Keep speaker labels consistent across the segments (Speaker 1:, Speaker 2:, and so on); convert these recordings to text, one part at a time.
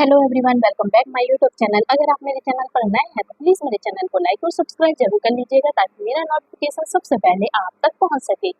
Speaker 1: Hello everyone, welcome back my YouTube channel. अगर आप मेरे चैनल पर नए हैं तो प्लीज़ मेरे चैनल को लाइक और सब्सक्राइब जरूर कर लीजिएगा ताकि मेरा नोटिफिकेशन सबसे पहले आप तक पहुंच सके।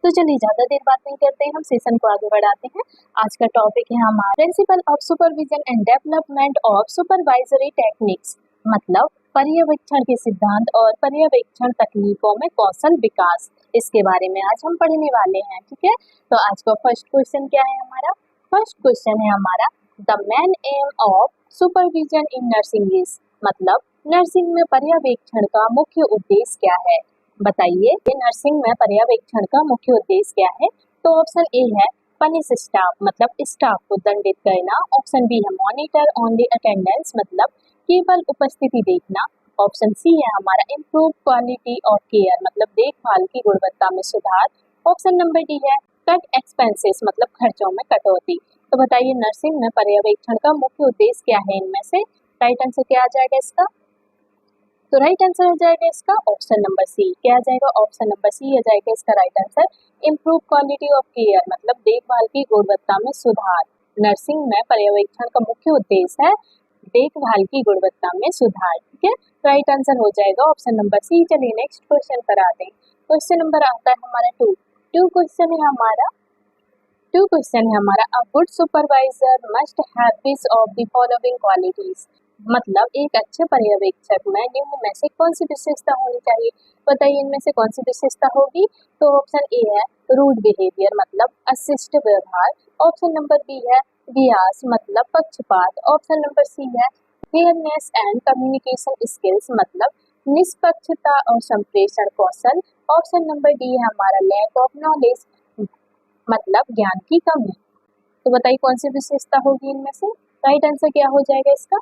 Speaker 1: तो चलिए ज़्यादा देर बात नहीं करते हैं, हम सेशन को आगे बढ़ाते हैं। आज का टॉपिक है हमारा principle of supervision and development of supervisory techniques, मतलब पर्यवेक्षण के सिद्धांत और पर्यवेक्षण तकनीकों में कौशल विकास। इसके बारे में आज हम पढ़ने वाले हैं। ठीक है, तो आज का फर्स्ट क्वेश्चन क्या है हमारा? फर्स्ट क्वेश्चन है हमारा the main M of supervision in nursing is, मतलब नर्सिंग में पर्यवेक्षण का मुख्य उद्देश्य क्या है? बताइए कि नर्सिंग में पर्यवेक्षण का मुख्य उद्देश्य क्या है? तो ऑप्शन ए है पनिश स्टाफ, मतलब स्टाफ को दंडित करना। ऑप्शन बी है मॉनिटर ओनली अटेंडेंस, मतलब केवल उपस्थिति देखना। ऑप्शन सी है हमारा इम्प्रूव क्वालिटी ऑफ केयर, मतलब देखभाल की गुणवत्ता में सुधार। ऑप्शन नंबर डी है कट एक्सपेंसेस, मतलब खर्चों में कटौती। तो बताइए नर्सिंग में पर्यवेक्षण का मुख्य उद्देश्य क्या है? इनमें से राइट आंसर क्या आ जाएगा इसका? तो राइट आंसर आ जाएगा इसका ऑप्शन नंबर सी। क्या आ जाएगा? ऑप्शन नंबर सी आ जाएगा इसका right answer. Improve quality of care, मतलब देखभाल की गुणवत्ता में सुधार। नर्सिंग में पर्यवेक्षण का मुख्य उद्देश्य है देखभाल की गुणवत्ता में सुधार। ठीक है, राइट आंसर हो जाएगा ऑप्शन नंबर सी। चलिए नेक्स्ट क्वेश्चन पर आते हैं। क्वेश्चन नंबर आता है हमारा टू क्वेश्चन है हमारा। A good supervisor must have this of the following qualities, मतलब एक अच्छे पर्यवेक्षक में निम्न में से कौन सी विशेषता होनी चाहिए? बताइए इनमें से कौन सी विशेषता होगी? तो ऑप्शन ए है रूड बिहेवियर, मतलब अशिष्ट व्यवहार। ऑप्शन नंबर बी है बियास, मतलब पक्षपात। ऑप्शन नंबर सी है फेयरनेस एंड कम्युनिकेशन स्किल्स, मतलब निष्पक्षता और संप्रेषण कौशल। ऑप्शन नंबर डी है हमारा लैक ऑफ नॉलेज, मतलब ज्ञान की कमी। तो बताइए कौन सी विशेषता होगी इनमें से? राइट आंसर क्या हो जाएगा इसका?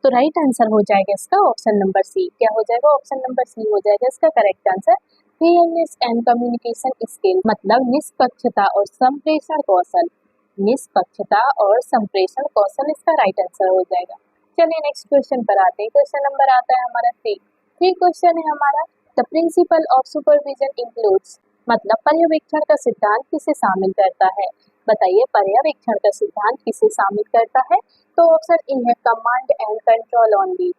Speaker 1: तो राइट आंसर हो जाएगा इसका ऑप्शन नंबर सी। क्या हो जाएगा? ऑप्शन नंबर सी हो जाएगा इसका correct answer. Fairness and communication skill, मतलब निष्पक्षता और संप्रेषण कौशल। निष्पक्षता और संप्रेषण कौशल इसका राइट आंसर हो जाएगा। चलिए नेक्स्ट क्वेश्चन पर आते हैं। क्वेश्चन नंबर आता है हमारा थ्री क्वेश्चन है हमारा the principle of supervision includes, मतलब पर्यवेक्षण का सिद्धांत किसे शामिल करता है? बताइए पर्यवेक्षण का सिद्धांत किसे शामिल करता है? तो ऑप्शन ए है कमांड एंड कंट्रोल ओनली,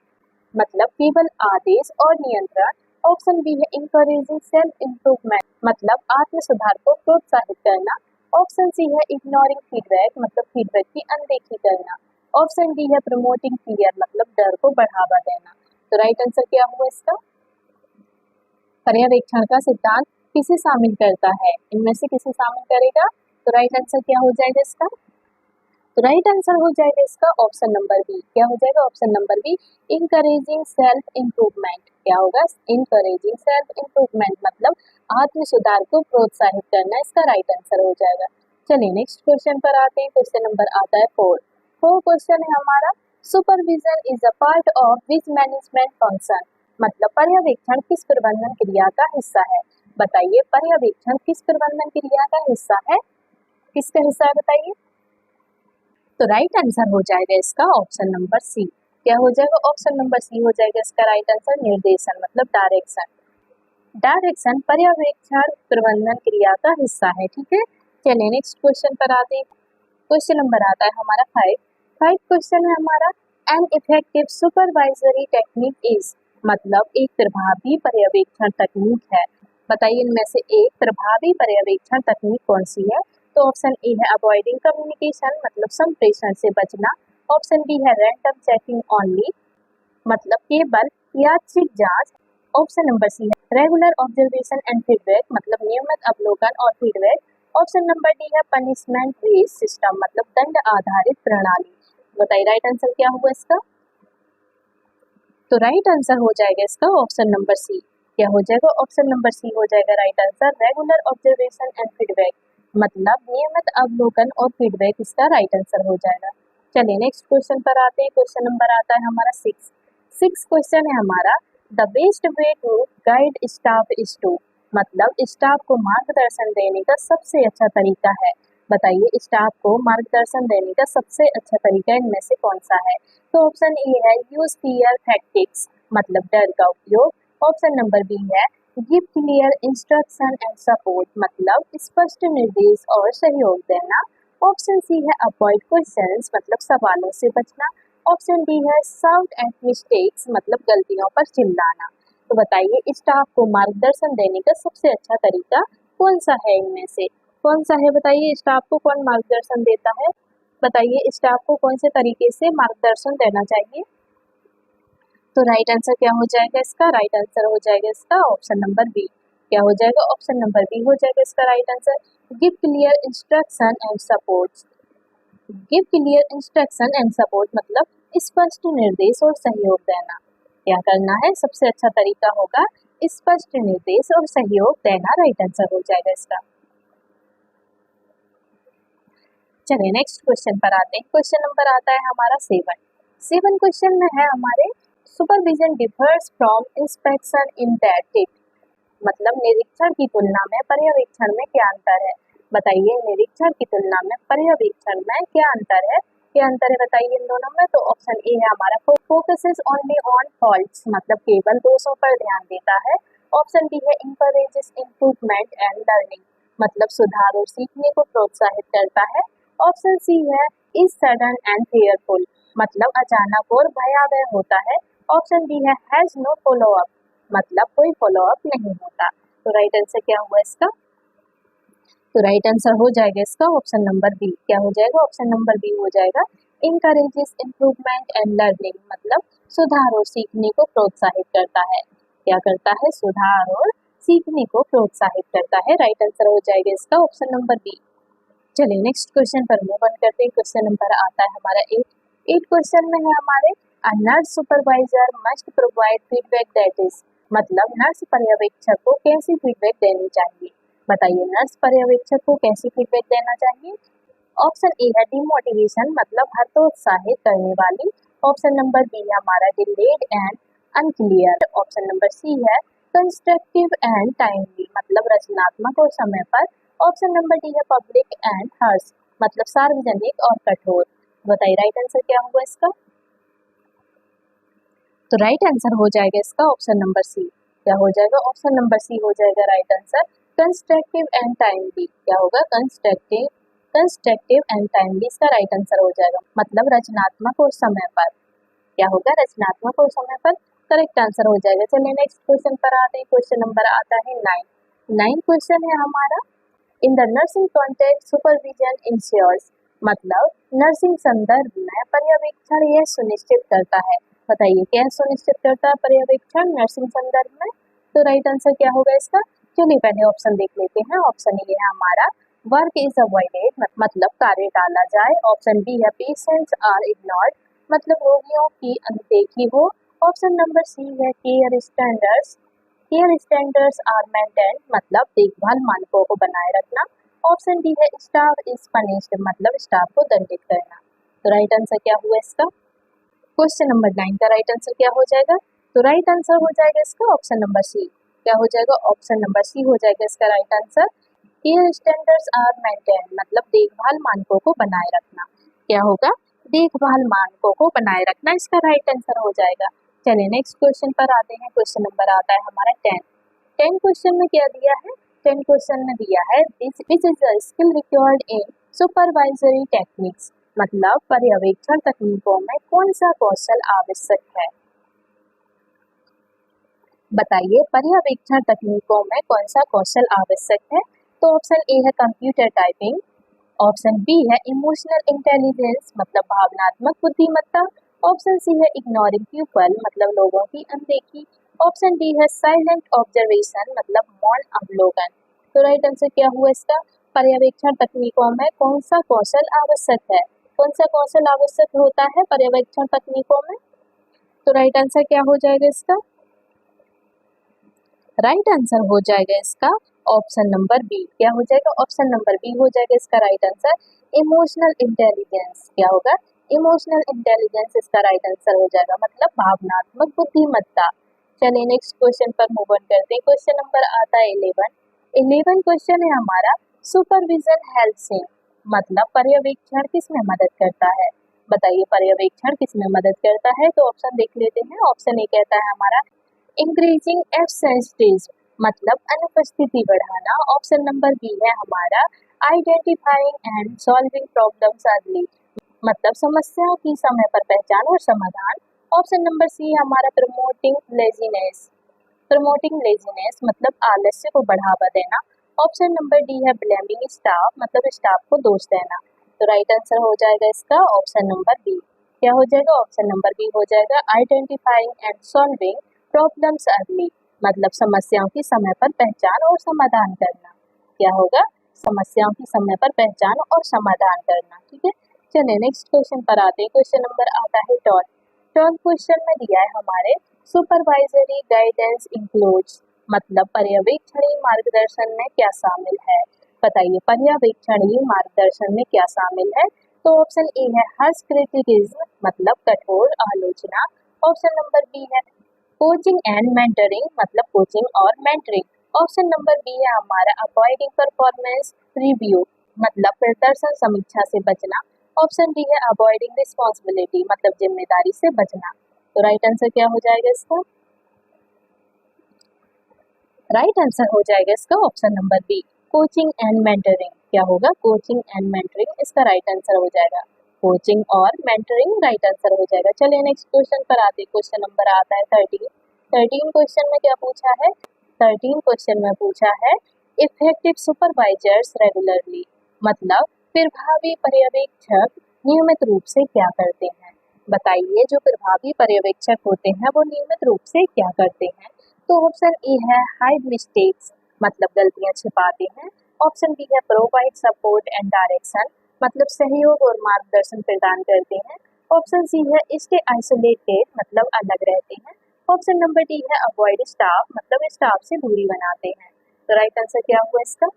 Speaker 1: मतलब केवल आदेश और नियंत्रण। ऑप्शन बी है इंकरेजिंग सेल्फ इम्प्रूवमेंट, मतलब आत्म सुधार को प्रोत्साहित करना। ऑप्शन सी है इग्नोरिंग फीडबैक, मतलब फीडबैक की अनदेखी करना। ऑप्शन डी है प्रमोटिंग फियर, मतलब डर को बढ़ावा देना। तो राइट आंसर क्या हुआ इसका? पर्यवेक्षण का सिद्धांत किसे शामिल करता है? इनमें से किसे शामिल करेगा? तो राइट आंसर क्या हो जाएगा इसका? तो राइट आंसर हो जाएगा इसका ऑप्शन नंबर बी। क्या हो जाएगा? Option number B encouraging self improvement. क्या होगा? इंकरेजिंग सेल्फ इम्प्रूवमेंट, मतलब आत्म सुधार को प्रोत्साहित करना, इसका राइट आंसर हो जाएगा। चलिए नेक्स्ट क्वेश्चन पर आते हैं। क्वेश्चन नंबर आता है फोर क्वेश्चन है हमारा supervision is a part of which management function, मतलब पर्यवेक्षण किस प्रबंधन क्रिया का हिस्सा है? बताइए पर्यवेक्षण किस प्रबंधन क्रिया का हिस्सा है? किसका हिस्सा है बताइए? तो राइट आंसर हो जाएगा इसका ऑप्शन नंबर सी। क्या हो जाएगा? ऑप्शन नंबर सी हो जाएगा इसका राइट आंसर। निर्देशन, मतलब डायरेक्शन पर्यवेक्षण प्रबंधन क्रिया का हिस्सा है। ठीक है, चलिए नेक्स्ट क्वेश्चन पर आते हैं। क्वेश्चन नंबर आता है हमारा फाइव क्वेश्चन है हमारा an effective supervisory technique is, मतलब एक प्रभावी पर्यवेक्षण तकनीक है। बताइए इनमें से एक प्रभावी पर्यवेक्षण तकनीक कौन सी है? तो ऑप्शन ए है अवॉइडिंग कम्युनिकेशन, मतलब संप्रेषण से बचना। ऑप्शन बी है रैंडम चेकिंग ओनली, मतलब केवल यादृच्छिक जांच। ऑप्शन नंबर सी है रेगुलर ऑब्जर्वेशन एंड फीडबैक, मतलब नियमित अवलोकन और फीडबैक। ऑप्शन नंबर डी है पनिशमेंट बेस्ड सिस्टम, मतलब दंड आधारित प्रणाली। बताइए राइट आंसर क्या हुआ इसका? तो राइट आंसर हो जाएगा इसका ऑप्शन नंबर सी। क्या हो जाएगा? ऑप्शन नंबर सी हो जाएगा right answer. Regular observation and feedback, मतलब नियमित अवलोकन और फीडबैक, इसका राइट आंसर हो जाएगा। चलिए नेक्स्ट क्वेश्चन पर आते हैं। क्वेश्चन नंबर आता है हमारा सिक्स क्वेश्चन है हमारा the best way to guide staff is to, मतलब स्टाफ को मार्गदर्शन देने का सबसे अच्छा तरीका है। बताइए स्टाफ को मार्गदर्शन देने का सबसे अच्छा तरीका इनमें से कौन सा है? तो ऑप्शन ए है यूज क्लियर टैक्टिक्स, मतलब डर का उपयोग। ऑप्शन नंबर बी है give clear instruction and support, मतलब स्पष्ट निर्देश और सहयोग देना। ऑप्शन सी है अवॉइड क्वेश्चंस मतलब सवालों से बचना। ऑप्शन डी है शाउट एट मिस्टेक्स मतलब गलतियों पर चिल्लाना। तो बताइए स्टाफ को मार्गदर्शन देने का सबसे अच्छा तरीका कौन सा है इनमें से? कौन सा है बताइए? स्टाफ को कौन मार्गदर्शन देता है? बताइए स्टाफ को कौन से तरीके से मार्गदर्शन देना चाहिए? तो राइट आंसर क्या हो जाएगा इसका? राइट आंसर हो जाएगा इसका ऑप्शन नंबर बी। क्या हो जाएगा? ऑप्शन नंबर बी हो जाएगा इसका right answer. Give clear instruction and support. Give clear instruction and support मतलब स्पष्ट निर्देश और सहयोग देना। क्या करना है? सबसे अच्छा तरीका होगा स्पष्ट निर्देश और सहयोग देना। राइट आंसर हो जाएगा इसका। चलिए नेक्स्ट क्वेश्चन पर आते हैं। क्वेश्चन नंबर आता है हमारा 7 क्वेश्चन में है हमारे supervision differs from inspection in that it मतलब निरीक्षण की तुलना में पर्यवेक्षण में क्या अंतर है? बताइए निरीक्षण की तुलना में पर्यवेक्षण में क्या अंतर है? क्या अंतर है बताइए इन दोनों में? तो ऑप्शन ए है हमारा फोकसेस ओनली ऑन फॉल्ट्स मतलब केवल दोषों पर ध्यान देता है। ऑप्शन बी है इंकरेजेस इम्प्रूवमेंट एंड लर्निंग मतलब सुधार और सीखने को प्रोत्साहित करता है। ऑप्शन सी है इज सडन एंड फेयरफुल मतलब अचानक और भयावह होता है। ऑप्शन डी है हैज नो फॉलो अप मतलब कोई फॉलो अप नहीं होता। तो राइट आंसर क्या हुआ इसका? तो राइट आंसर हो जाएगा इसका ऑप्शन नंबर बी। क्या हो जाएगा? ऑप्शन नंबर बी हो जाएगा। इनकरेजेस इम्प्रूवमेंट एंड लर्निंग मतलब सुधार और सीखने को प्रोत्साहित करता है। क्या करता है? सुधार और सीखने को प्रोत्साहित करता है। राइट आंसर हो जाएगा इसका ऑप्शन नंबर बी। चलिए नेक्स्ट क्वेश्चन पर मूव ऑन करते हैं। क्वेश्चन नंबर आता है हमारा 8 क्वेश्चन में है हमारे a nurse supervisor must provide feedback that is मतलब नर्स पर्यवेक्षक को कैसी फीडबैक देनी चाहिए? बताइए नर्स पर्यवेक्षक को कैसी फीडबैक देना चाहिए? ऑप्शन ए है डिमोटिवेशन मतलब हतोत्साहित करने वाली। ऑप्शन नंबर बी है हमारा delayed and unclear. Option number C है कंस्ट्रक्टिव एंड टाइमली मतलब रचनात्मक और समय पर। ऑप्शन नंबर डी है पब्लिक एंड हर्ष मतलब सार्वजनिक और कठोर। बताइए राइट आंसर क्या होगा इसका? तो राइट आंसर हो जाएगा इसका ऑप्शन नंबर सी। क्या हो जाएगा? ऑप्शन नंबर सी हो जाएगा right answer. Constructive and timely क्या होगा? कंस्ट्रक्टिव एंड टाइमली इसका राइट आंसर हो जाएगा मतलब रचनात्मक और समय पर। क्या होगा? रचनात्मक और समय पर करेक्ट आंसर हो जाएगा। चलिए नेक्स्ट क्वेश्चन पर आते हैं। क्वेश्चन नंबर आता है 9 क्वेश्चन है हमारा in the nursing context supervision ensures मतलब नर्सिंग संदर्भ में पर्यवेक्षण यह सुनिश्चित करता है। बताइए क्या सुनिश्चित करता है पर्यवेक्षण नर्सिंग संदर्भ में? तो राइट आंसर क्या होगा इसका? चलिए पहले ऑप्शन देख लेते हैं। ऑप्शन ए है हमारा वर्क इज अवॉइडेड मतलब कार्य टाला जाए। ऑप्शन बी है पेशेंट्स आर इग्नोर्ड मतलब रोगियों की अनदेखी हो। ऑप्शन नंबर सी है केयर स्टैंडर्ड्स आर मेंटेन मतलब देखभाल मानकों को बनाए रखना। ऑप्शन डी है स्टाफ इज पनिश्ड मतलब स्टाफ को दंडित करना। तो राइट आंसर क्या हुआ इसका? क्वेश्चन नंबर 9 का राइट आंसर क्या हो जाएगा? तो राइट आंसर हो जाएगा इसका ऑप्शन नंबर सी। क्या हो जाएगा? ऑप्शन नंबर सी हो जाएगा इसका right answer. Care standards are maintain मतलब देखभाल मानकों को बनाए रखना। क्या होगा? देखभाल मानकों को बनाए रखना इसका राइट आंसर हो जाएगा। चलिए नेक्स्ट क्वेश्चन पर आते हैं। क्वेश्चन नंबर आता है हमारा 10 क्वेश्चन में क्या दिया है? 10 क्वेश्चन में दिया है which is the skill required in supervisory techniques मतलब पर्यवेक्षण तकनीकों में कौन सा कौशल आवश्यक है? बताइए पर्यवेक्षण तकनीकों में कौन सा कौशल आवश्यक है? तो ऑप्शन ए है कंप्यूटर टाइपिंग। ऑप्शन बी है इमोशनल इंटेलिजेंस मतलब भावनात्मक बुद्धिमत्ता। ऑप्शन सी है इग्नोरिंग पीपल मतलब लोगों की अनदेखी। ऑप्शन डी है साइलेंट ऑब्जर्वेशन मतलब मौन अवलोकन। तो राइट आंसर क्या हुआ इसका? पर्यवेक्षण तकनीकों में कौन सा कौशल आवश्यक है? कौन सा कौशल आवश्यक होता है पर्यवेक्षण तकनीकों में? तो राइट आंसर क्या हो जाएगा इसका? राइट आंसर हो जाएगा इसका ऑप्शन नंबर बी। क्या हो जाएगा? ऑप्शन नंबर बी हो जाएगा इसका राइट आंसर। इमोशनल इंटेलिजेंस क्या होगा? इमोशनल इंटेलिजेंस इसका राइट आंसर हो जाएगा मतलब भावनात्मक बुद्धिमत्ता। चलिए नेक्स्ट क्वेश्चन पर मूव ऑन करते हैं। क्वेश्चन नंबर आता है 11 क्वेश्चन है हमारा सुपरविजन हेल्प से मतलब पर्यवेक्षण किसमें मदद करता है? बताइए पर्यवेक्षण किसमें मदद करता है? तो ऑप्शन देख लेते हैं। ऑप्शन ए कहता है हमारा इंक्रीजिंग एब्सेंस डेज मतलब अनुपस्थिति बढ़ाना। ऑप्शन नंबर बी है हमारा identifying and solving problems early, मतलब समस्या की समय पर पहचान और समाधान। ऑप्शन नंबर सी है हमारा प्रमोटिंग लेजीनेस, प्रमोटिंग लेजीनेस मतलब आलस्य को बढ़ावा देना। ऑप्शन नंबर डी है ब्लेमिंग स्टाफ, मतलब स्टाफ को दोष देना। तो राइट आंसर हो जाएगा इसका ऑप्शन नंबर बी। क्या हो जाएगा? ऑप्शन नंबर बी हो जाएगा, identifying and solving problems early, मतलब समस्याओं की समय पर पहचान और समाधान करना। क्या होगा? समस्याओं की समय पर पहचान और समाधान करना। ठीक है, चलिए नेक्स्ट क्वेश्चन पर आते हैं। क्वेश्चन नंबर आता है 12। 12 क्वेश्चन में दिया है हमारे सुपरवाइजरी गाइडेंस इंक्लूड्स, मतलब पर्यवेक्षणीय मार्गदर्शन में क्या शामिल है? बताइए पर्यवेक्षणीय मार्गदर्शन में क्या शामिल है? तो ऑप्शन ए है हर्ष क्रिटिसिज्म, मतलब कठोर आलोचना। ऑप्शन नंबर बी है कोचिंग एंड मेंटरिंग, मतलब कोचिंग और मेंटरिंग। ऑप्शन नंबर बी है हमारा अवॉइडिंग परफॉर्मेंस रिव्यू, मतलब प्रदर्शन समीक्षा से बचना। ऑप्शन डी है अवॉइडिंग रिस्पॉन्सिबिलिटी, मतलब जिम्मेदारी से बचना। तो राइट आंसर क्या हो जाएगा इसका? राइट आंसर हो जाएगा इसका option number B, coaching and mentoring. क्या होगा? कोचिंग एंड मेंटरिंग इसका राइट आंसर हो जाएगा। कोचिंग और मेंटरिंग राइट आंसर हो जाएगा। चलिए नेक्स्ट क्वेश्चन पर आते हैं। क्वेश्चन नंबर आता है 13। 13 क्वेश्चन में क्या पूछा है? 13 क्वेश्चन में पूछा है इफेक्टिव सुपरवाइजर्स रेगुलरली, मतलब प्रभावी पर्यवेक्षक नियमित रूप से क्या करते हैं? बताइए जो प्रभावी पर्यवेक्षक होते हैं वो नियमित रूप से क्या करते हैं? तो ऑप्शन ए है हाइड मिस्टेक्स, मतलब गलतियां छिपाते हैं। ऑप्शन बी है प्रोवाइड सपोर्ट एंड डायरेक्शन, मतलब सहयोग और मार्गदर्शन प्रदान करते हैं। ऑप्शन सी है स्टे आइसोलेटेड, मतलब अलग रहते हैं। ऑप्शन नंबर डी है अवॉइड स्टाफ, मतलब स्टाफ से दूरी बनाते हैं। तो राइट आंसर क्या हुआ इसका?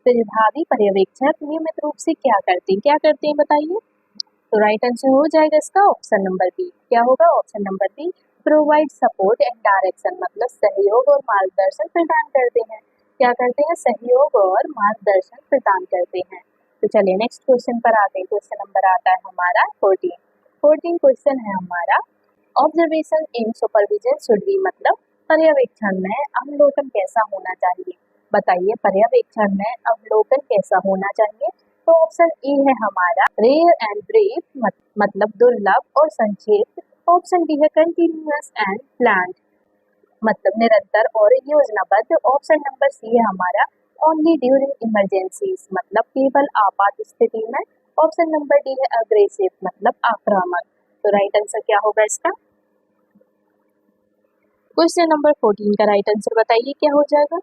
Speaker 1: प्रभावी पर्यवेक्षक नियमित रूप से क्या करते हैं? क्या करते हैं बताइए? तो राइट आंसर हो जाएगा इसका ऑप्शन नंबर बी। क्या होगा? Option number B, provide support and direction, मतलब सहयोग और मार्गदर्शन प्रदान करते हैं। क्या करते हैं? सहयोग और मार्गदर्शन प्रदान करते हैं। तो चलिए नेक्स्ट क्वेश्चन पर आते हैं। क्वेश्चन नंबर आता है हमारा 14। 14 क्वेश्चन है हमारा observation in supervision should be, मतलब पर्यवेक्षण में अवलोकन कैसा होना चाहिए? बताइए पर्यवेक्षण में अवलोकन कैसा होना चाहिए? तो ऑप्शन ए है हमारा रेयर एंड ब्रीफ, मतलब दुर्लभ और संक्षिप्त। ऑप्शन बी है कंटिन्यूअस एंड प्लान्ड, मतलब निरंतर और योजनाबद्ध। ऑप्शन नंबर सी है हमारा ओनली ड्यूरिंग इमरजेंसीज, मतलब केवल आपात स्थिति में। ऑप्शन नंबर डी है अग्रेसिव, मतलब आक्रामक। तो राइट आंसर क्या होगा इसका? क्वेश्चन नंबर 14 का राइट आंसर बताइए क्या हो जाएगा?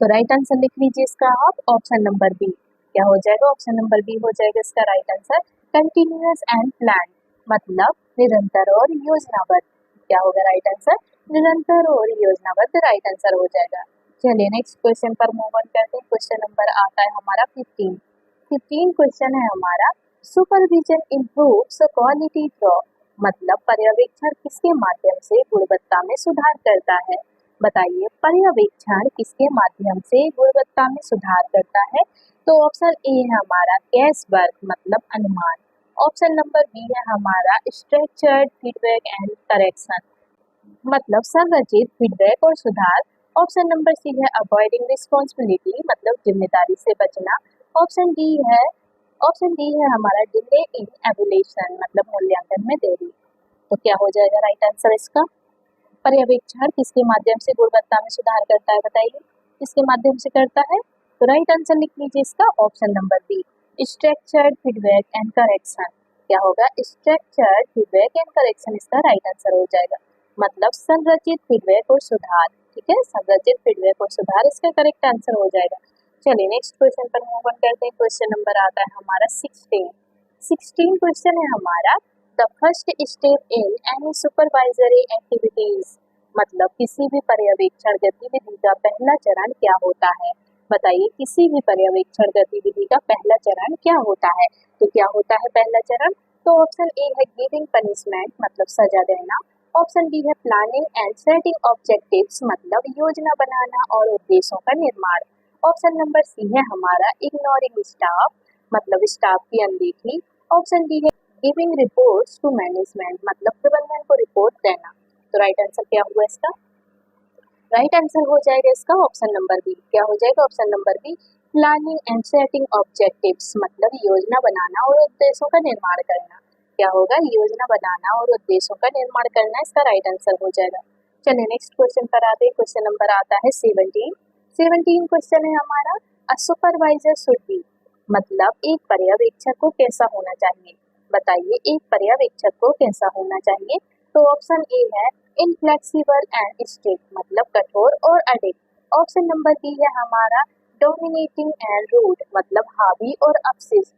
Speaker 1: तो राइट आंसर लिख लीजिए इसका आप ऑप्शन नंबर बी। क्या हो जाएगा? ऑप्शन नंबर बी हो जाएगा इसका right answer, continuous and plan, मतलब निरंतर और योजनाबद्ध। क्या होगा राइट आंसर? निरंतर और योजनाबद्ध राइट आंसर हो जाएगा। चलिए नेक्स्ट क्वेश्चन पर मूव ऑन करते हैं। क्वेश्चन नंबर आता है हमारा 15। 15 क्वेश्चन है हमारा सुपरविजन इम्प्रूव्स क्वालिटी थ्रू, मतलब पर्यवेक्षण किसके माध्यम से गुणवत्ता में सुधार करता है? बताइए पर्यवेक्षण किसके माध्यम से गुणवत्ता में सुधार करता है? तो ऑप्शन ए है हमारा गैस वर्क, मतलब अनुमान। ऑप्शन नंबर बी है हमारा स्ट्रक्चर्ड फीडबैक एंड करेक्शन, मतलब संरचित फीडबैक और सुधार। ऑप्शन नंबर सी है अवॉइडिंग रिस्पॉन्सिबिलिटी, मतलब जिम्मेदारी से बचना। ऑप्शन डी है ऑप्शन डी है हमारा डिले इन एवोल्यूशन, मतलब मूल्यांकन में देरी। तो क्या हो जाएगा राइट आंसर इसका? पर्यवेक्षण किसके माध्यम से गुणवत्ता में सुधार करता है? बताइए किसके माध्यम से करता है? तो राइट आंसर लिख लीजिए इसका option number B, structured feedback and correction. क्या होगा? स्ट्रक्चर्ड फीडबैक एंड करेक्शन इसका राइट आंसर हो जाएगा, मतलब संरचित फीडबैक और सुधार। ठीक है, संरचित फीडबैक और सुधार इसका करेक्ट आंसर हो जाएगा। चलिए नेक्स्ट क्वेश्चन पर मूव ऑन करते हैं। क्वेश्चन नंबर आता है हमारा 16। 16 क्वेश्चन है हमारा the first step in any supervisory activities, मतलब किसी भी पर्यवेक्षण गतिविधि का पहला चरण क्या होता है? बताइए किसी भी पर्यवेक्षण गतिविधि का पहला चरण क्या होता है? तो क्या होता है पहला चरण? तो ऑप्शन ए है गिविंग पनिशमेंट, मतलब सजा देना। ऑप्शन बी है प्लानिंग एंड सेटिंग ऑब्जेक्टिव्स, मतलब योजना बनाना और उद्देश्यों का निर्माण। ऑप्शन नंबर सी है हमारा इग्नोरिंग स्टाफ, मतलब स्टाफ की अनदेखी। ऑप्शन डी है गिविंग रिपोर्ट्स टू मैनेजमेंट, मतलब प्रबंधन को रिपोर्ट देना। तो राइट आंसर क्या हुआ इसका? राइट आंसर हो जाएगा इसका ऑप्शन नंबर बी। क्या हो जाएगा option number B, planning and setting objectives, मतलब योजना बनाना और उद्देश्यों का निर्माण करना। क्या होगा, योजना बनाना और उद्देश्यों का निर्माण करना इसका राइट आंसर हो जाएगा। चलिए नेक्स्ट क्वेश्चन पर आते हैं। क्वेश्चन नंबर आता है 17 क्वेश्चन है हमारा, अ सुपरवाइजर शुड बी, मतलब एक पर्यवेक्षक को कैसा होना चाहिए। बताइए एक पर्यवेक्षक को कैसा होना चाहिए। तो ऑप्शन ए है इनफ्लेक्सिबल एंड स्ट्रिक्ट, मतलब कठोर और अडिग। ऑप्शन नंबर बी है हमारा डोमिनेटिंग एंड रूड, मतलब हावी और अपसिस्ट,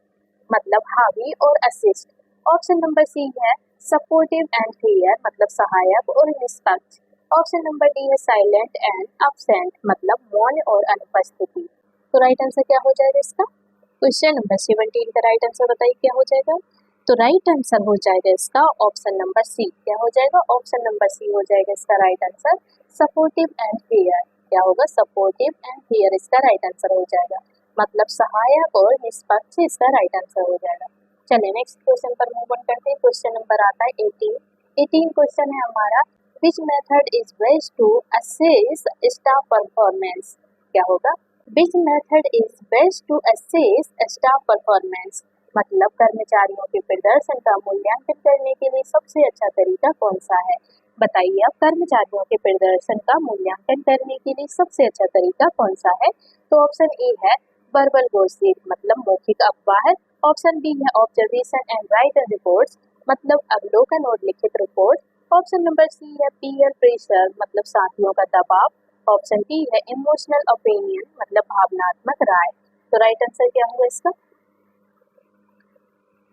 Speaker 1: असिस्ट। ऑप्शन नंबर सी है सपोर्टिव एंड फेयर, मतलब सहायक और निष्पक्ष। ऑप्शन नंबर डी है साइलेंट एंड absent, मतलब मौन और अनुपस्थिति। तो राइट आंसर क्या हो जाएगा इसका। क्वेश्चन नंबर 17 का राइट आंसर बताइए क्या हो जाएगा। तो राइट आंसर हो जाएगा इसका ऑप्शन नंबर सी। क्या हो जाएगा, ऑप्शन नंबर सी हो जाएगा इसका right answer, supportive and fair. क्या होगा, सपोर्टिव एंड फेयर इसका राइट आंसर हो जाएगा, मतलब सहायक और निष्पक्ष इसका राइट आंसर हो जाएगा। चलिए नेक्स्ट क्वेश्चन पर मूव ऑन करते हैं। क्वेश्चन नंबर आता है 18 क्वेश्चन है हमारा, which method is best to assess staff performance. क्या होगा, which method is best to assess staff performance, मतलब कर्मचारियों के प्रदर्शन का मूल्यांकन करने के लिए सबसे अच्छा तरीका कौन सा है। बताइए अब कर्मचारियों के प्रदर्शन का मूल्यांकन करने के लिए सबसे अच्छा तरीका कौन सा है। तो ऑप्शन ए है वर्बल गॉसिप, मतलब मौखिक अफवाह। ऑप्शन बी है ऑब्जर्वेशन एंड राइटर रिपोर्ट्स, मतलब अवलोकन और लिखित रिपोर्ट। ऑप्शन नंबर सी है पीयर प्रेशर, मतलब साथियों का दबाव। ऑप्शन डी है इमोशनल ओपिनियन, मतलब भावनात्मक राय। तो राइट आंसर क्या होगा इसका।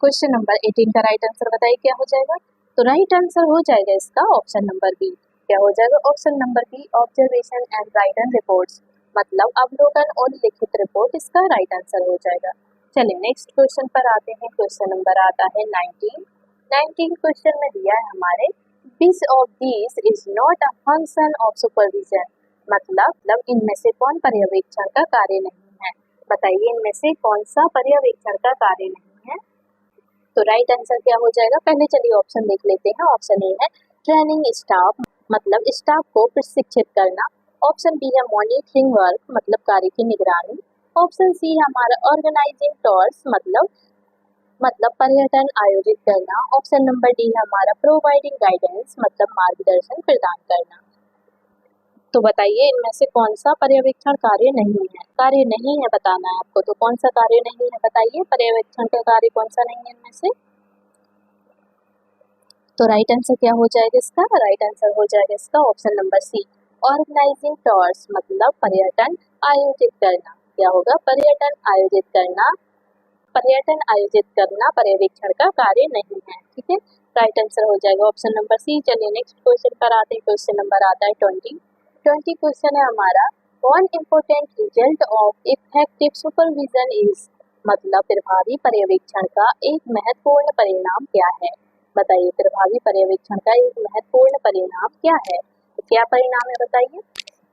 Speaker 1: क्वेश्चन नंबर 18 का राइट आंसर बताइए क्या हो जाएगा। तो राइट आंसर हो जाएगा इसका ऑप्शन नंबर बी। क्या हो जाएगा, option number B observation and writer reports, मतलब अवलोकन और लिखित रिपोर्ट इसका राइट आंसर हो जाएगा। चलिए नेक्स्ट क्वेश्चन पर आते हैं। क्वेश्चन नंबर आता है 19 क्वेश्चन में दिया है हमारे, which of these is not a function of supervision, मतलब इनमें से कौन पर्यवेक्षण का कार्य नहीं है। बताइए इनमें से कौन सा पर्यवेक्षण का कार्य नहीं है। तो राइट आंसर क्या हो जाएगा, पहले चलिए ऑप्शन देख लेते हैं। ऑप्शन ए है ट्रेनिंग स्टाफ, मतलब स्टाफ को प्रशिक्षित करना। ऑप्शन बी है मॉनिटरिंग वर्क, मतलब कार्य की निगरानी। ऑप्शन सी है हमारा ऑर्गेनाइजिंग टूर्स, मतलब पर्यटन आयोजित करना। ऑप्शन नंबर डी है हमारा प्रोवाइडिंग गाइडेंस, मतलब मार्गदर्शन प्रदान करना। तो बताइए इनमें से कौन सा पर्यवेक्षण कार्य नहीं है बताना है आपको। तो कौन सा कार्य नहीं है बताइए, पर्यवेक्षण का कार्य कौन सा नहीं है इनमें से। तो राइट आंसर क्या हो जाएगा इसका, राइट आंसर हो जाएगा इसका option number C, organising tours, मतलब पर्यटन आयोजित करना। क्या होगा, पर्यटन आयोजित करना पर्यवेक्षण का कार्य नहीं है। ठीक है, राइट आंसर हो जाएगा ऑप्शन नंबर सी। चलिए नेक्स्ट क्वेश्चन पर आते हैं। क्वेश्चन नंबर आता है 20 क्वेश्चन है हमारा, one important result of effective supervision is, मतलब प्रभावी पर्यवेक्षण का एक महत्वपूर्ण परिणाम क्या है। बताइए प्रभावी पर्यवेक्षण का एक महत्वपूर्ण परिणाम क्या है। तो क्या परिणाम है बताइए।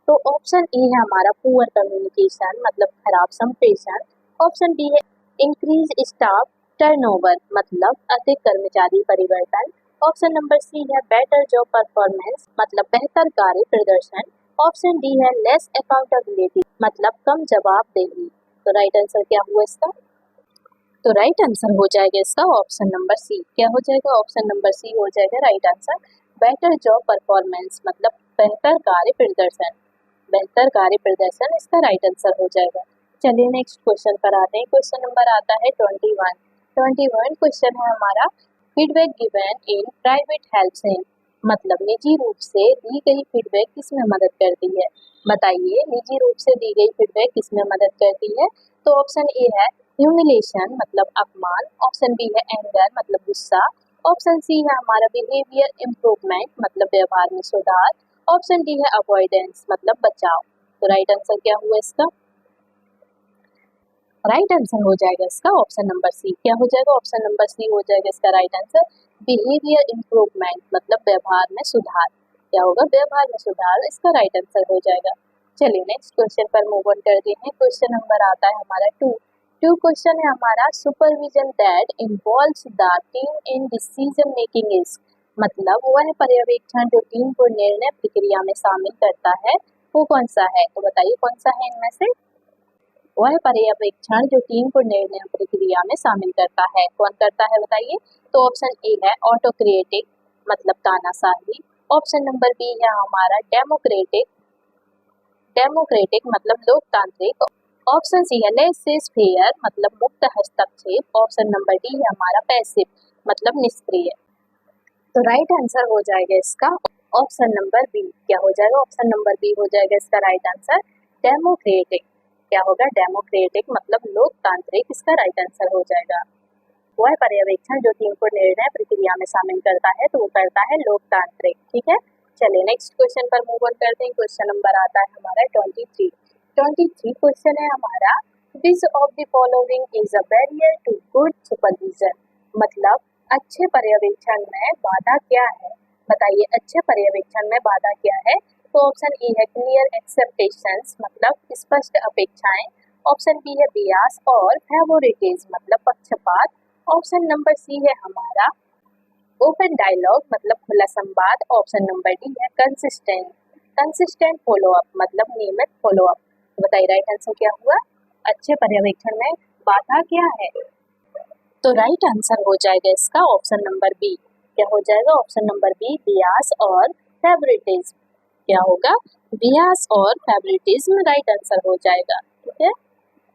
Speaker 1: तो ऑप्शन ए है हमारा पुअर कम्युनिकेशन, मतलब खराब संप्रेषण। ऑप्शन बी है इंक्रीज स्टाफ टर्नओवर, मतलब अधिक कर्मचारी परिवर्तन। ऑप्शन नंबर सी है बेटर जॉब परफॉर्मेंस, मतलब बेहतर कार्य प्रदर्शन। ऑप्शन डी है लेस अकाउंटेबिलिटी, मतलब कम जवाबदेही। तो राइट आंसर क्या हुआ इसका। तो राइट आंसर हो जाएगा इसका ऑप्शन नंबर सी। क्या हो जाएगा, ऑप्शन नंबर सी हो जाएगा right answer, better job performance, मतलब बेहतर कार्य प्रदर्शन इसका राइट आंसर हो जाएगा। चलिए नेक्स्ट क्वेश्चन पर आते हैं। क्वेश्चन नंबर आता है 21 क्वेश्चन है हमारा, feedback given in private help, मतलब निजी रूप से दी गई फीडबैक किसमें मदद करती है। बताइए निजी रूप से दी गई फीडबैक किसमें मदद करती है। तो ऑप्शन ए है ह्यूमिलेशन, मतलब अपमान। ऑप्शन बी है एंगर, मतलब गुस्सा। ऑप्शन सी है हमारा बिहेवियर इम्प्रूवमेंट, मतलब व्यवहार में सुधार। ऑप्शन डी है अवॉइडेंस, मतलब बचाव। तो राइट आंसर क्या हुआ इसका, राइट आंसर हो जाएगा इसका ऑप्शन नंबर सी। क्या हो जाएगा, ऑप्शन नंबर सी हो जाएगा इसका राइट आंसर, बिहेवियर इम्प्रूवमेंट, मतलब व्यवहार में सुधार। क्या होगा, व्यवहार में सुधार इसका राइट आंसर हो जाएगा। चलिए नेक्स्ट क्वेश्चन पर मूव ऑन करते हैं। क्वेश्चन नंबर आता है हमारा 2 क्वेश्चन है हमारा, supervision that involves the team in decision making is, मतलब वह पर्यवेक्षण जो टीम को निर्णय प्रक्रिया में शामिल करता है वो कौन सा है? तो बताइए कौन सा है इनमें से? वह पर्यवेक्षण जो टीम को निर्णय प्रक्रिया में शामिल करता है। कौन करता है बताइए? तो ऑप्शन ए है ऑटोक्रेटिक मतलब तानाशाही। ऑप्शन नंबर बी है हमारा डेमोक्रेटिक, डेमोक्रेटिक मतलब लोकतांत्रिक। ऑप्शन सी है लेसेस फेयर मतलब मुक्त हस्तक्षेप। ऑप्शन नंबर डी है हमारा पैसिव मतलब निष्क्रिय। तो राइट आंसर हो जाएगा इसका ऑप्शन नंबर बी। क्या हो जाएगा? ऑप्शन नंबर बी हो जाएगा इसका राइट आंसर, डेमोक्रेटिक। क्या होगा? डेमोक्रेटिक मतलब लोकतांत्रिक, इसका राइट आंसर हो जाएगा। वह पर्यवेक्षण जो टीम को निर्णय प्रक्रिया में शामिल करता है तो वो करता है लोकतांत्रिक। ठीक है, चलिए नेक्स्ट क्वेश्चन पर मूव ऑन करते हैं। क्वेश्चन नंबर आता है हमारा 23 क्वेश्चन है हमारा, which of the following is a barrier to good supervision मतलब अच्छे पर्यवेक्षण में बाधा क्या है? बताइए अच्छे पर्यवेक्षण में बाधा क्या है? तो ऑप्शन ए है क्लियर एक्सेप्टेशंस मतलब स्पष्ट अपेक्षाएं। ऑप्शन बी है बियास और फेवरेटिज्म मतलब पक्षपात। ऑप्शन नंबर सी है हमारा ओपन डायलॉग मतलब खुला संवाद। ऑप्शन नंबर डी है कंसिस्टेंट फॉलो अप मतलब नियमित फॉलो अप। बताइए राइट आंसर क्या हुआ? अच्छे पर्यवेक्षण में बाधा क्या है? तो राइट आंसर हो जाएगा इसका ऑप्शन नंबर बी। क्या हो जाएगा? ऑप्शन नंबर बी बियास और फेवरेटिज्म। क्या होगा? बियास और फेवरेटिज्म राइट आंसर हो जाएगा। ठीक है,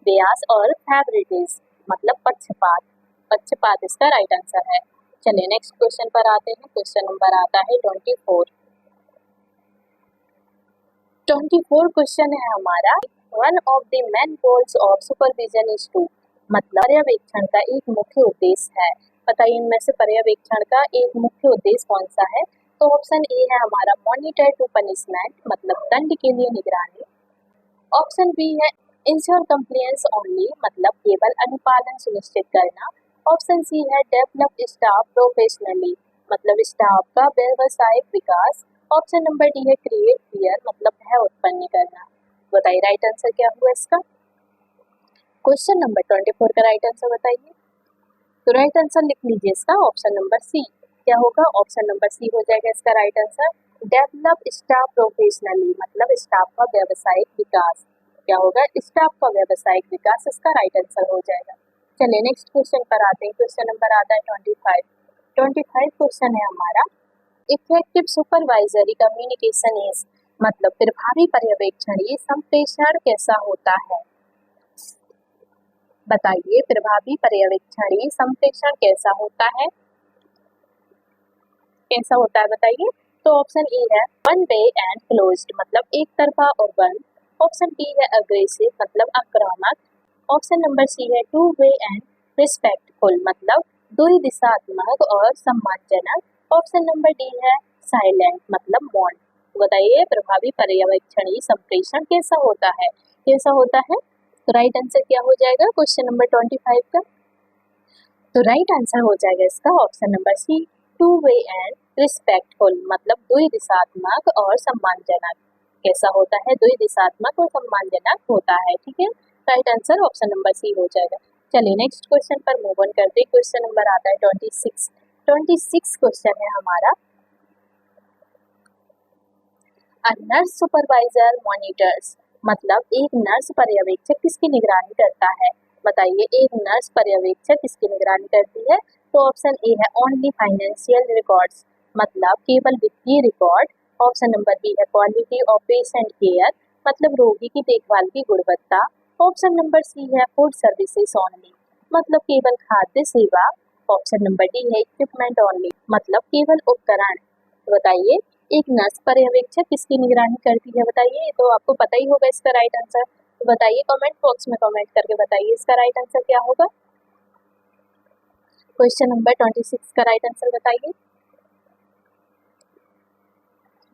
Speaker 1: बियास और फेवरेटिज्म मतलब पक्षपात, पक्षपात इसका राइट आंसर है। चलिए नेक्स्ट क्वेश्चन पर आते हैं। क्वेश्चन नंबर आता है 24 क्वेश्चन है हमारा, one of the main goals of supervision is to मतलब पर्यवेक्षण का एक मुख्य उद्देश्य है। बताइए इनमें से पर्यवेक्षण का एक मुख्य उद्देश्य कौन सा है? तो ऑप्शन ए है हमारा मॉनिटर टू पनिशमेंट मतलब दंड के लिए निगरानी। ऑप्शन बी है इंश्योर कंप्लायंस ओनली मतलब केवल अनुपालन सुनिश्चित करना। ऑप्शन सी है डेवलप स्टाफ प्रोफेशनली मतलब स्टाफ का व्यवसायिक विकास। ऑप्शन नंबर डी है क्रिएट फियर मतलब भय उत्पन्न करना। बताइए राइट आंसर क्या हुआ इसका? क्वेश्चन नंबर 24 का राइट आंसर बताइए। तो राइट आंसर लिख लीजिए इसका ऑप्शन नंबर सी। क्या होगा? ऑप्शन नंबर सी हो जाएगा इसका right answer, develop staff professionally मतलब स्टाफ का व्यवसायिक विकास। क्या होगा? स्टाफ का व्यवसायिक विकास, इसका राइट आंसर हो जाएगा। चलिए नेक्स्ट क्वेश्चन पर आते हैं। क्वेश्चन नंबर आता है 25 क्वेश्चन है हमारा, इफेक्टिव सुपरवाइजरी कम्युनिकेशन इज मतलब प्रभावी पर्यवेक्षणीय संप्रेषण कैसा होता है? बताइए प्रभावी पर्यवेक्षणीय संप्रेषण कैसा होता है? कैसा होता है बताइए? तो ऑप्शन ए है वन वे एंड क्लोज्ड मतलब एक तरफा और बंद। ऑप्शन बी है अग्रेसिव मतलब आक्रामक। ऑप्शन नंबर सी है टू वे एंड रिस्पेक्टफुल मतलब दुई दिशात्मक और सम्मानजनक। ऑप्शन नंबर डी है साइलेंट मतलब मौन। बताइए प्रभावी पर्यवेक्षणीय संप्रेषण कैसा होता है? कैसा होता है? तो राइट आंसर क्या हो जाएगा क्वेश्चन नंबर 25 का? तो राइट आंसर हो जाएगा इसका option number C, two way and respectful मतलब द्वि दिशात्मक और सम्मानजनक। कैसा होता है? द्वि दिशात्मक और सम्मानजनक होता है। ठीक है, right answer option number C हो जाएगा। चलिए नेक्स्ट क्वेश्चन पर मूव ऑन करते हैं। क्वेश्चन नंबर आता है 26 क्वेश्चन है हमारा, अ नर्स सुपरवाइजर मॉनिटर्स मतलब एक नर्स पर्यवेक्षक किसकी निगरानी करता है? बताइए एक नर्स पर्यवेक्षक किसकी निगरानी करती है? तो ऑप्शन ए है ओनली फाइनेंशियल रिकॉर्ड्स मतलब केवल वित्तीय रिकॉर्ड। ऑप्शन नंबर बी है क्वालिटी ऑफ पेशेंट केयर मतलब रोगी की देखभाल की गुणवत्ता। ऑप्शन नंबर सी है फूड सर्विसेज ओनली मतलब केवल खाद्य सेवा। ऑप्शन नंबर डी है इक्विपमेंट ओनली मतलब केवल उपकरण। बताइए एक नर्स पर्यवेक्षक किसकी निगरानी करती है? बताइए, ये तो आपको पता ही होगा इसका राइट आंसर। तो बताइए कमेंट बॉक्स में कमेंट करके बताइए इसका राइट आंसर क्या होगा। क्वेश्चन नंबर 26 का राइट आंसर बताइए।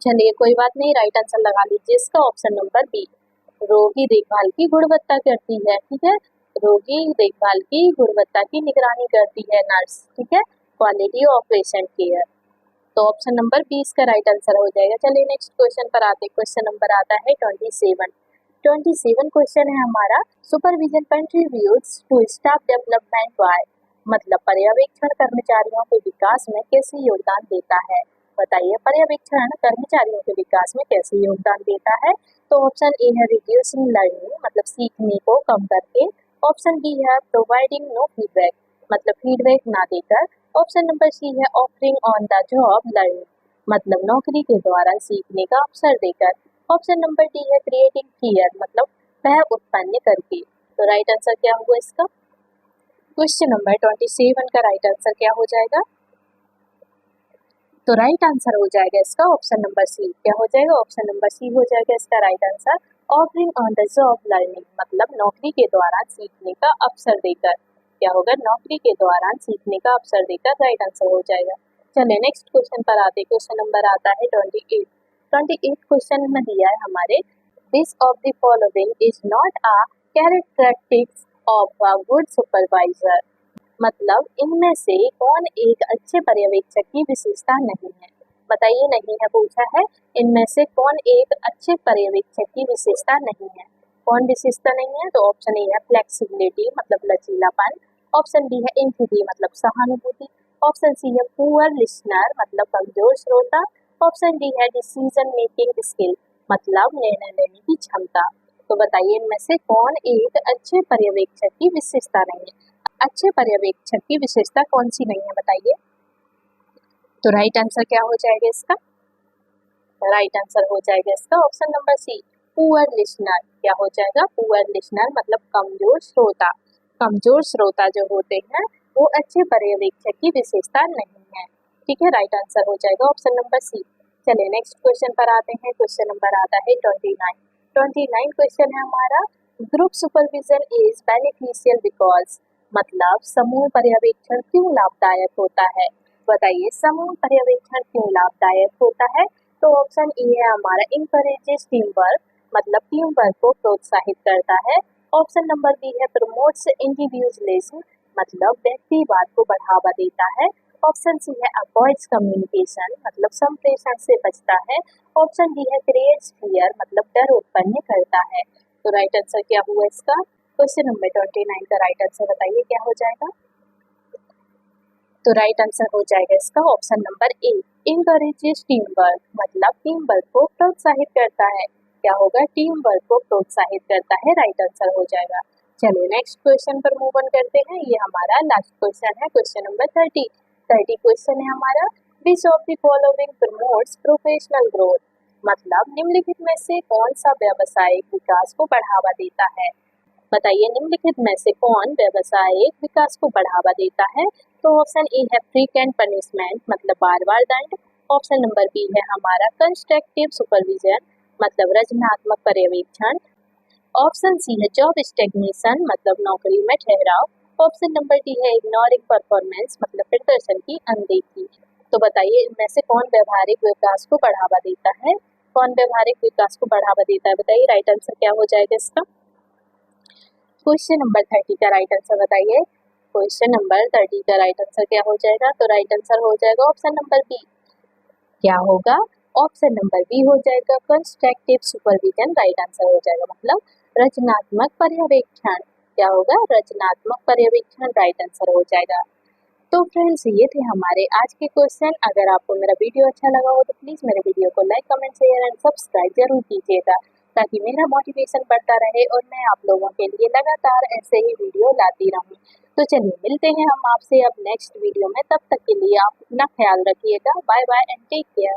Speaker 1: चलिए कोई बात नहीं, राइट आंसर लगा लीजिए इसका ऑप्शन नंबर बी, रोगी देखभाल की गुणवत्ता करती है। ठीक है, रोगी देखभाल की गुणवत्ता की निगरानी करती है नर्स। ठीक है, क्वालिटी ऑफ पेशेंट केयर। तो ऑप्शन नंबर 20 का राइट आंसर हो जाएगा। चलिए नेक्स्ट क्वेश्चन पर आते हैं। क्वेश्चन नंबर आता है 27 क्वेश्चन है हमारा, supervision contributes to staff development by मतलब पर्यवेक्षण कर्मचारियों के विकास में कैसे योगदान देता है? बताइए पर्यवेक्षण कर्मचारियों के विकास में कैसे योगदान देता है। तो ऑप्शन ए है रिड्यूसिंग लर्निंग मतलब सीखने को कम करके। ऑप्शन बी है प्रोवाइडिंग नो फीडबैक मतलब फीडबैक ना देकर। ऑप्शन नंबर सी है offering on the job learning मतलब नौकरी के द्वारा सीखने का अवसर देकर। ऑप्शन नंबर डी है क्रिएटिंग फियर मतलब भय उत्पन्न करके। तो राइट आंसर क्या हुआ इसका? क्वेश्चन नंबर 27 का राइट आंसर क्या हो जाएगा? तो राइट आंसर हो जाएगा इसका ऑप्शन नंबर सी। क्या हो जाएगा? ऑप्शन नंबर सी हो जाएगा इसका right answer. Offering on the job learning मतलब नौकरी के दौरान सीखने का अवसर देकर। क्या होगा? नौकरी के दौरान सीखने का अवसर देकर राइट आंसर हो जाएगा। चलिए नेक्स्ट क्वेश्चन पर आते। क्वेश्चन नंबर आता है 28 क्वेश्चन में दिया है हमारे विच of the following is not a characteristics of a good supervisor मतलब इनमें से कौन एक अच्छे पर्यवेक्षक की विशेषता नहीं है। बताइए, नहीं है पूछा है। इनमें से कौन एक अच्छे पर्यवेक्षक की विशेषता नहीं है? कौन विशेषता नहीं है? तो ऑप्शन ए है फ्लेक्सिबिलिटी मतलब लचीलापन। ऑप्शन बी है एम्पैथी मतलब सहानुभूति। ऑप्शन सी है पुअर लिसनर मतलब कमजोर श्रोता। ऑप्शन डी है डिसीजन मेकिंग स्किल मतलब निर्णय लेने की क्षमता। तो बताइए इनमें से कौन एक अच्छे पर्यवेक्षक की विशेषता नहीं है? अच्छे पर्यवेक्षक की विशेषता कौन सी नहीं है बताइए? तो राइट आंसर क्या हो जाएगा इसका? राइट आंसर हो जाएगा इसका option number C poor listener. क्या हो जाएगा? पुअर लिसनर मतलब कमजोर श्रोता। कमजोर श्रोता जो होते हैं वो अच्छे पर्यवेक्षक की विशेषता नहीं है। ठीक है, राइट आंसर हो जाएगा ऑप्शन नंबर सी। चलिए नेक्स्ट क्वेश्चन पर आते हैं। क्वेश्चन नंबर आता है 29 क्वेश्चन है हमारा group supervision is beneficial because मतलब समूह पर्यवेक्षण क्यों लाभदायक होता है? बताइए समूह पर्यवेक्षण क्यों लाभदायक होता है? तो ऑप्शन ए है हमारा इंकरेजेस टीम वर्क मतलब टीम वर्क को प्रोत्साहित करता है। ऑप्शन नंबर बी है प्रमोट्स इंडिविजुअलिज्म मतलब व्यक्तिवाद को बढ़ावा देता है। ऑप्शन सी है अवॉइड्स कम्युनिकेशन मतलब संप्रेषण से बचता है। ऑप्शन डी है क्रिएट्स फियर मतलब डर उत्पन्न करता है। तो राइट आंसर क्या हुआ इसका? क्वेश्चन नंबर 29 का राइट आंसर बताइए क्या हो जाएगा? तो राइट आंसर हो जाएगा इसका option number A encourages team work मतलब टीम वर्क को प्रोत्साहित करता है। क्या होगा? टीम वर्क को प्रोत्साहित करता है। राइट आंसर हो जाएगा। चलिए नेक्स्ट क्वेश्चन पर मूव ऑन करते हैं। ये हमारा लास्ट क्वेश्चन है। क्वेश्चन नंबर 30 क्वेश्चन है हमारा which of the following promotes professional growth मतलब निम्नलिखित में से कौन सा व्यावसायिक विकास को बढ़ावा देता है? बताइए निम्नलिखित में से कौन व्यावसायिक विकास को बढ़ावा देता है? तो ऑप्शन ए है फ्रीक्वेंट पनिशमेंट मतलब बार बार दंड। ऑप्शन नंबर बी है हमारा कंस्ट्रक्टिव सुपरविजन मतलब रचनात्मक पर्यवेक्षण। ऑप्शन सी है जॉब स्टेग्नेशन मतलब नौकरी में ठहराव। ऑप्शन नंबर डी है इग्नोरिंग परफॉर्मेंस मतलब प्रदर्शन की अनदेखी। तो बताइए इनमें से कौन व्यवहारिक विकास को बढ़ावा देता है? कौन व्यवहारिक विकास को बढ़ावा देता है? बताइए राइट आंसर क्या हो जाएगा इसका? क्वेश्चन नंबर 30 का राइट आंसर बताइए। क्वेश्चन नंबर 30 का राइट आंसर क्या हो जाएगा? तो राइट आंसर हो जाएगा ऑप्शन नंबर बी। क्या होगा? ऑप्शन नंबर बी हो जाएगा कंस्ट्रक्टिव सुपरविजन। राइट आंसर हो जाएगा मतलब रचनात्मक पर्यवेक्षण। क्या होगा? रचनात्मक पर्यवेक्षण। राइट आंसर हो जाएगा। तो फ्रेंड्स ये थे हमारे आज के क्वेश्चन। अगर आपको मेरा वीडियो अच्छा लगा हो तो प्लीज़ मेरे वीडियो को like comment share and subscribe जरूर कीजिएगा ताकि मेरा मोटिवेशन बढ़ता रहे और मैं आप लोगों के लिए लगातार ऐसे ही वीडियो लाती रहूं। तो चलिए मिलते हैं हम आपसे अब नेक्स्ट वीडियो में। तब तक के लिए आप अपना ख्याल रखिएगा। Bye bye and take care.